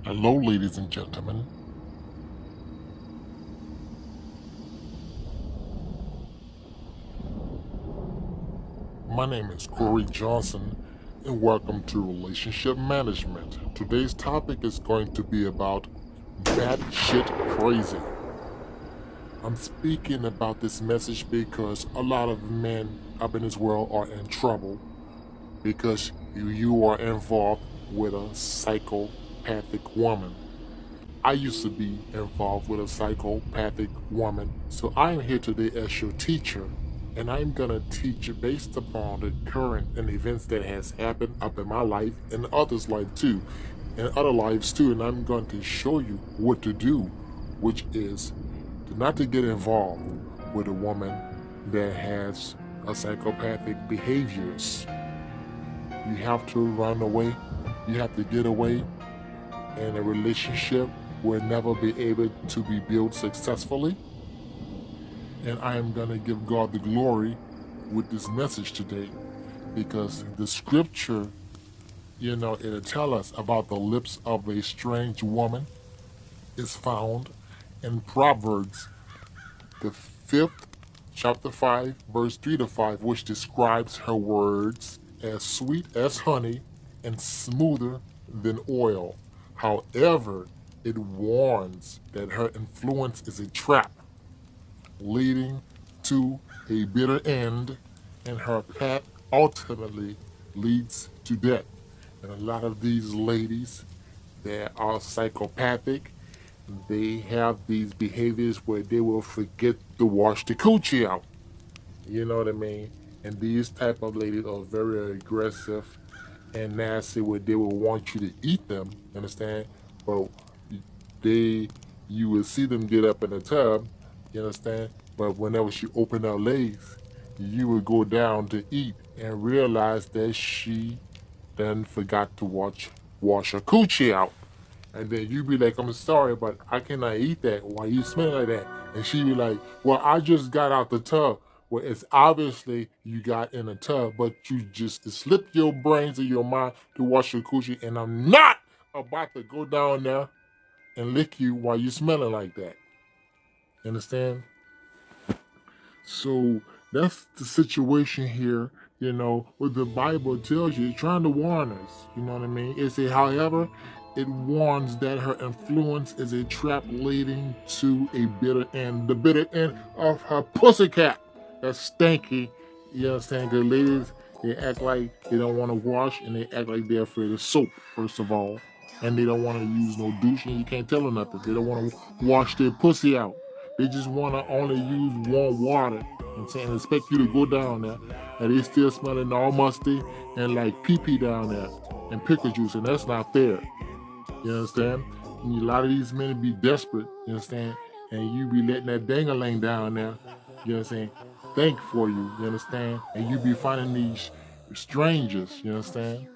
Hello, ladies and gentlemen. My name is Corey Johnson, and welcome to Relationship Management. Today's topic is going to be about BatShit Crazy. I'm speaking about this message because a lot of men up in this world are in trouble because you are involved with a psychopathic woman. I used to be involved with a psychopathic woman, so I am here today as your teacher, and I'm gonna teach you based upon the current and events that has happened up in my life and others' life too, and other lives too, and I'm going to show you what to do, which is not to get involved with a woman that has a psychopathic behaviors. You have to run away. You have to get away, and a relationship will never be able to be built successfully. And I am going to give God the glory with this message today because the scripture, it'll tell us about the lips of a strange woman is found in Proverbs, the 5th chapter 5, verse 3 to 5, which describes her words as sweet as honey and smoother than oil. However, it warns that her influence is a trap, leading to a bitter end, and her path ultimately leads to death. And a lot of these ladies that are psychopathic, they have these behaviors where they will forget to wash the coochie out. You know what I mean? And these type of ladies are very aggressive and nasty where they will want you to eat them, understand? But they you will see them get up in the tub, you understand? But whenever she opened her legs, you would go down to eat and realize that she then forgot to wash her coochie out. And then you be like, I'm sorry, but I cannot eat that. Why you smell like that? And she be like, well, I just got out the tub. Well, it's obviously you got in the tub, but you just slipped your brains and your mind to wash your coochie. And I'm not about to go down there and lick you while you smelling like that. Understand? So that's the situation here, what the Bible tells you. It's trying to warn us, you know what I mean? It says, however, it warns that her influence is a trap leading to a bitter end. The bitter end of her pussycat. That's stanky. You understand? Because ladies, they act like they don't want to wash and they act like they're afraid of soap, first of all. And they don't want to use no douche and you can't tell them nothing. They don't want to wash their pussy out. They just want to only use warm water. You know what I'm saying? Expect you to go down there and they still smelling all musty and like pee pee down there and pickle juice, and that's not fair. You understand? And a lot of these men be desperate, you understand? And you be letting that dangalang down there, you know what I'm saying? Think for you understand? And you be finding these strangers, you understand?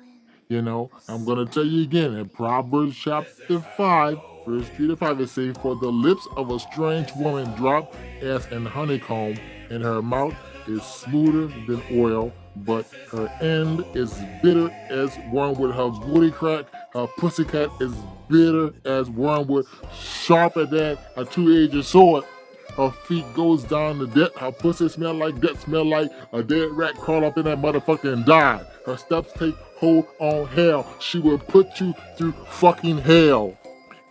I'm gonna tell you again in Proverbs chapter 5, verse 3 to 5, it says, for the lips of a strange woman drop as an honeycomb, and her mouth is smoother than oil, but her end is bitter as wormwood. Her booty crack, her pussycat is bitter as wormwood, sharper than a two-edged sword. Her feet goes down to death. Her pussy smell like death, smell like a dead rat crawl up in that motherfucker and die. Her steps take hold on hell. She will put you through fucking hell.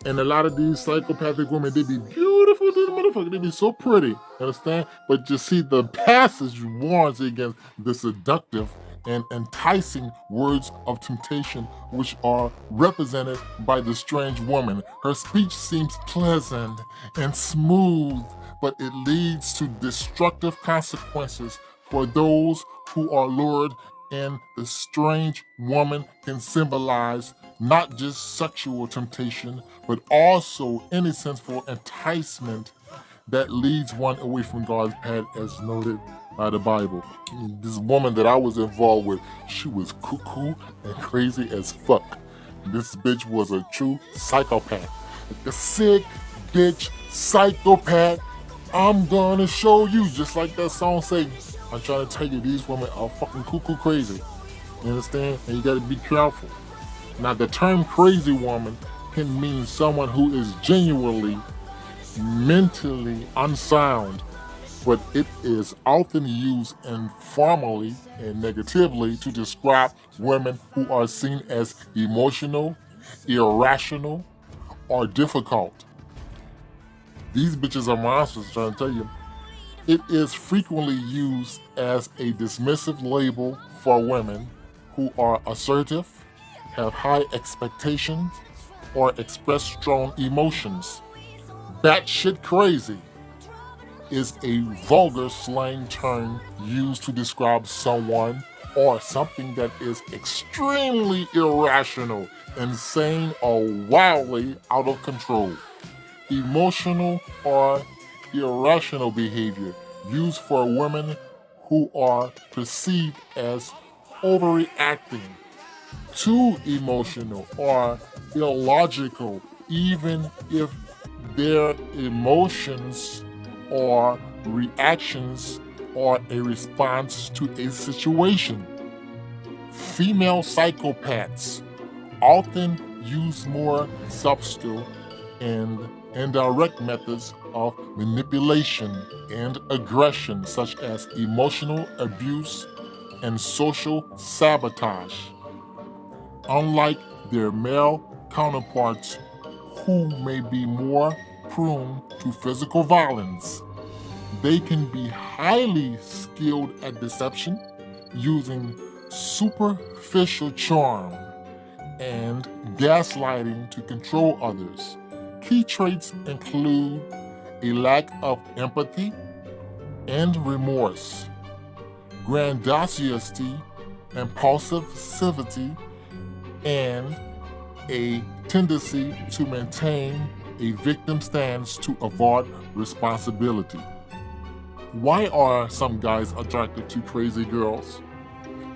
And a lot of these psychopathic women, they be beautiful to the motherfucker. They be so pretty, understand? But you see, the passage warns against the seductive and enticing words of temptation, which are represented by the strange woman. Her speech seems pleasant and smooth, but it leads to destructive consequences for those who are lured, and the strange woman can symbolize not just sexual temptation, but also innocence for enticement that leads one away from God's path, as noted by the Bible. This woman that I was involved with, she was cuckoo and crazy as fuck. This bitch was a true psychopath. The sick bitch psychopath. I'm gonna show you, just like that song say. I'm trying to tell you, these women are fucking cuckoo crazy. You understand? And you gotta be careful. Now, the term crazy woman can mean someone who is genuinely mentally unsound, but it is often used informally and negatively to describe women who are seen as emotional, irrational, or difficult. These bitches are monsters, trying to tell you. It is frequently used as a dismissive label for women who are assertive, have high expectations, or express strong emotions. BatShit Crazy is a vulgar slang term used to describe someone or something that is extremely irrational, insane, or wildly out of control. Emotional or irrational behavior used for women who are perceived as overreacting, too emotional or illogical, even if their emotions or reactions are a response to a situation. Female psychopaths often use more subtle and indirect methods of manipulation and aggression, such as emotional abuse and social sabotage. Unlike their male counterparts, who may be more prone to physical violence, they can be highly skilled at deception, using superficial charm and gaslighting to control others. Key traits include a lack of empathy and remorse, grandiosity, impulsivity, and a tendency to maintain a victim stance to avoid responsibility. Why are some guys attracted to crazy girls?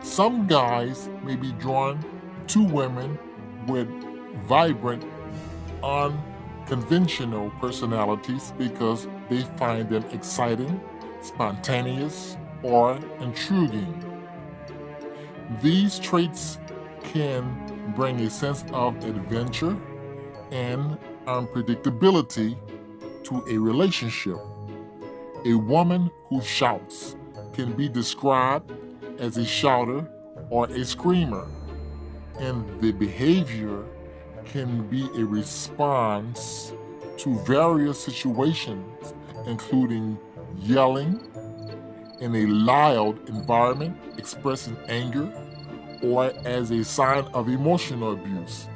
Some guys may be drawn to women with vibrant, unconventional personalities because they find them exciting, spontaneous, or intriguing. These traits can bring a sense of adventure and unpredictability to a relationship. A woman who shouts can be described as a shouter or a screamer, and the behavior can be a response to various situations, including yelling in a loud environment, expressing anger, or as a sign of emotional abuse.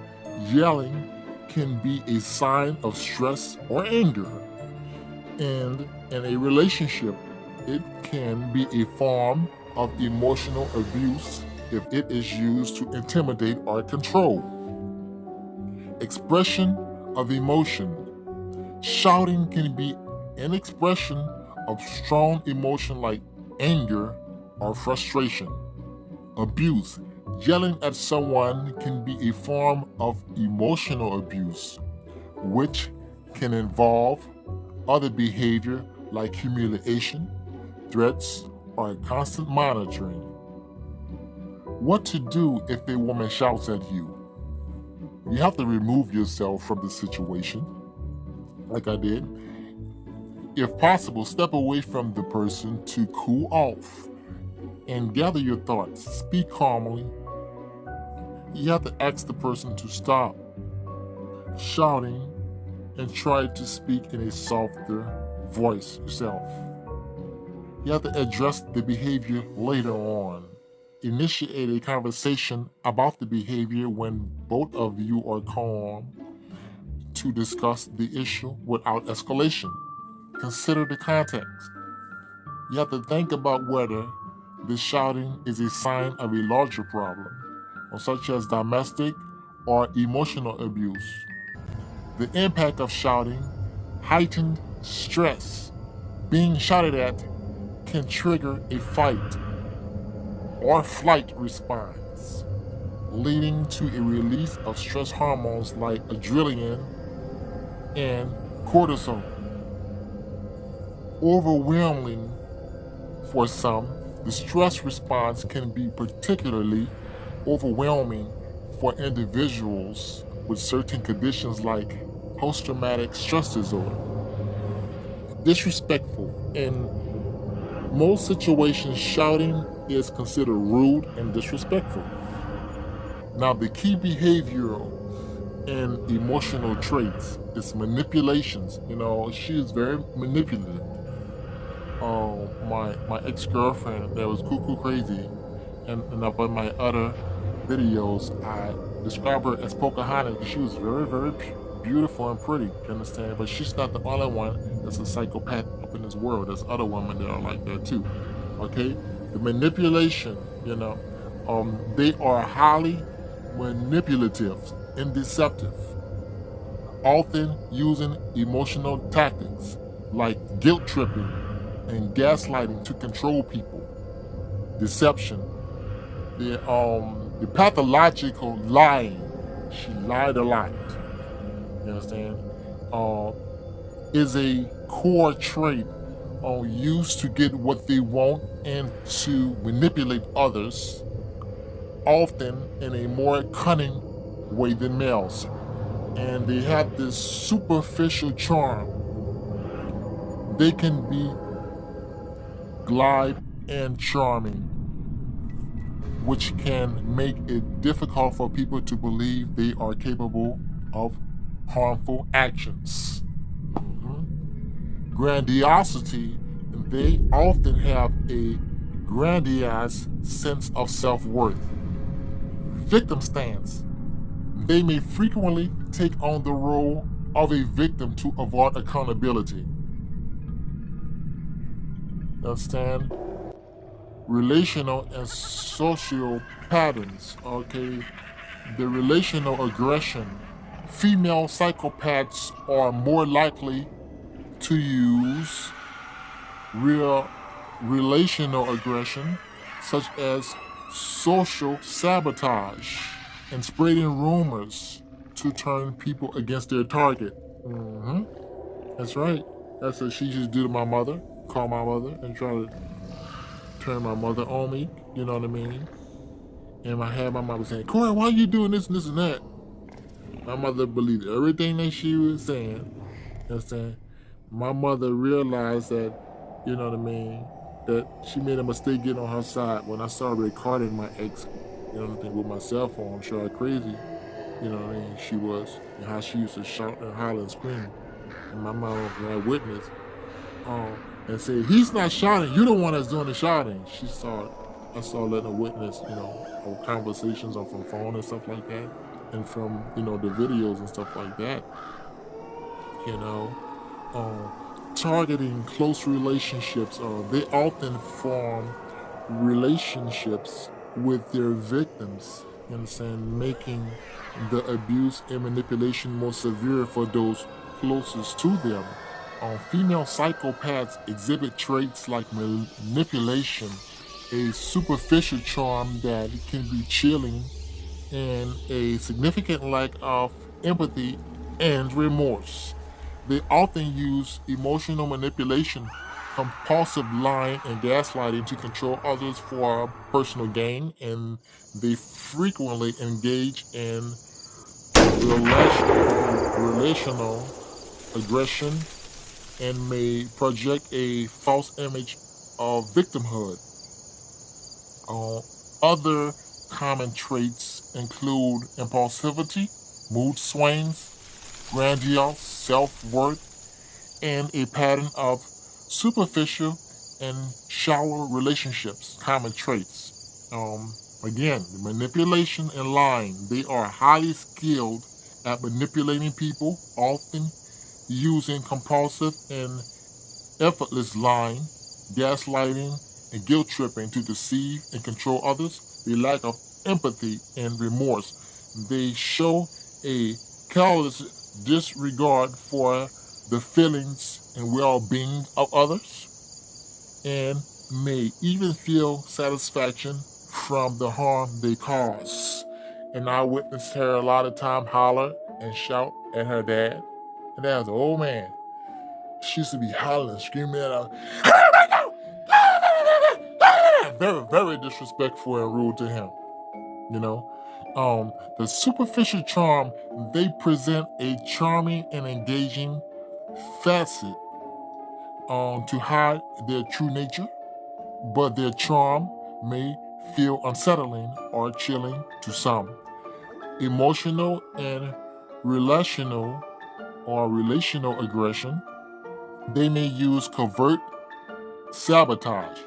Yelling can be a sign of stress or anger. And in a relationship, it can be a form of emotional abuse if it is used to intimidate or control. Expression of emotion. Shouting can be an expression of strong emotion like anger or frustration. Abuse. Yelling at someone can be a form of emotional abuse, which can involve other behavior like humiliation, threats, or constant monitoring. What to do if a woman shouts at you? You have to remove yourself from the situation, like I did. If possible, step away from the person to cool off and gather your thoughts. Speak calmly. You have to ask the person to stop shouting and try to speak in a softer voice yourself. You have to address the behavior later on. Initiate a conversation about the behavior when both of you are calm to discuss the issue without escalation. Consider the context. You have to think about whether the shouting is a sign of a larger problem, such as domestic or emotional abuse. The impact of shouting, heightened stress. Being shouted at can trigger a fight or flight response, leading to a release of stress hormones like adrenaline and cortisol. Overwhelming for some, the stress response can be particularly overwhelming for individuals with certain conditions like post-traumatic stress disorder. Disrespectful. In most situations, shouting is considered rude and disrespectful. Now, the key behavioral and emotional traits is manipulations. She is very manipulative. My ex-girlfriend that was cuckoo crazy, and up on my other videos, I describe her as Pocahontas. She was very, very beautiful and pretty, you understand? But she's not the only one that's a psychopath up in this world. There's other women that are like that too. Okay? The manipulation, they are highly manipulative and deceptive, often using emotional tactics like guilt tripping and gaslighting to control people. Deception, the pathological lying. She lied a lot. You understand? Is a core trait used to get what they want and to manipulate others, often in a more cunning way than males. And they have this superficial charm. They can be glide and charming, which can make it difficult for people to believe they are capable of harmful actions. Grandiosity, they often have a grandiose sense of self-worth. Victim stance, they may frequently take on the role of a victim to avoid accountability. Understand? Relational and social patterns, okay? The relational aggression. Female psychopaths are more likely to use relational aggression, such as social sabotage and spreading rumors to turn people against their target. That's right. That's what she just do to my mother, call my mother, and try to turn my mother on me. You know what I mean? And I had my mother saying, "Corey, why are you doing this and this and that?" My mother believed everything that she was saying. You understand? My mother realized that, you know what I mean, that she made a mistake getting on her side when I started recording my ex, you know what I mean, with my cell phone, show how crazy, you know what I mean, she was, and how she used to shout and holler and scream. And my mom was a witness, and said, "He's not shouting, you're the one that's doing the shouting." I started letting her witness, our conversations on from phone and stuff like that, and from, the videos and stuff like that, you know. Targeting close relationships. They often form relationships with their victims, you understand, making the abuse and manipulation more severe for those closest to them. Female psychopaths exhibit traits like manipulation, a superficial charm that can be chilling, and a significant lack of empathy and remorse. They often use emotional manipulation, compulsive lying, and gaslighting to control others for personal gain, and they frequently engage in relational aggression and may project a false image of victimhood. Other common traits include impulsivity, mood swings, grandiose self-worth, and a pattern of superficial and shallow relationships. Common traits. Again, manipulation and lying. They are highly skilled at manipulating people, often using compulsive and effortless lying, gaslighting, and guilt tripping to deceive and control others. The lack of empathy and remorse. They show a callous disregard for the feelings and well-being of others, and may even feel satisfaction from the harm they cause. And I witnessed her a lot of time holler and shout at her dad. And dad was an old man. She used to be hollering, screaming at her. Very, very disrespectful and rude to him, you know. The superficial charm, they present a charming and engaging facet to hide their true nature, but their charm may feel unsettling or chilling to some. Emotional and relational relational aggression, they may use covert sabotage,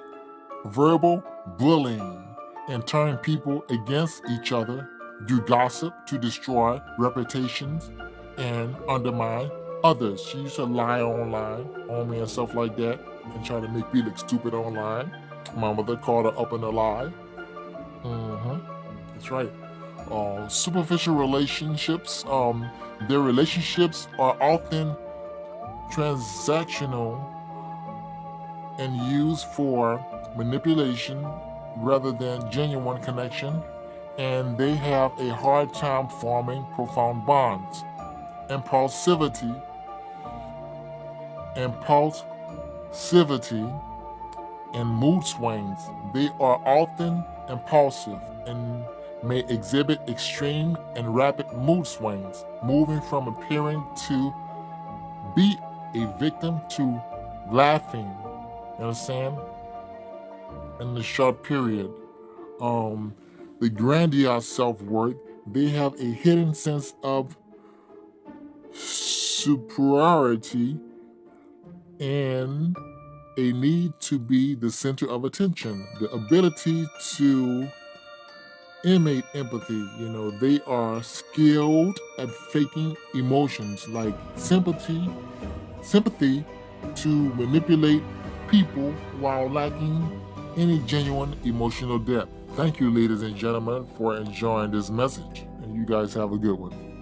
verbal bullying, and turn people against each other, do gossip to destroy reputations and undermine others. She used to lie online on me and stuff like that and try to make me look stupid online. My mother called her up in a lie. That's right. Superficial relationships, their relationships are often transactional and used for manipulation rather than genuine connection, and they have a hard time forming profound bonds. Impulsivity, and mood swings. They are often impulsive and may exhibit extreme and rapid mood swings, moving from appearing to be a victim to laughing, you understand, in the short period. The grandiose self-worth, they have a hidden sense of superiority and a need to be the center of attention. The ability to inmate empathy, they are skilled at faking emotions like sympathy to manipulate people while lacking any genuine emotional depth. Thank you, ladies and gentlemen, for enjoying this message, and you guys have a good one.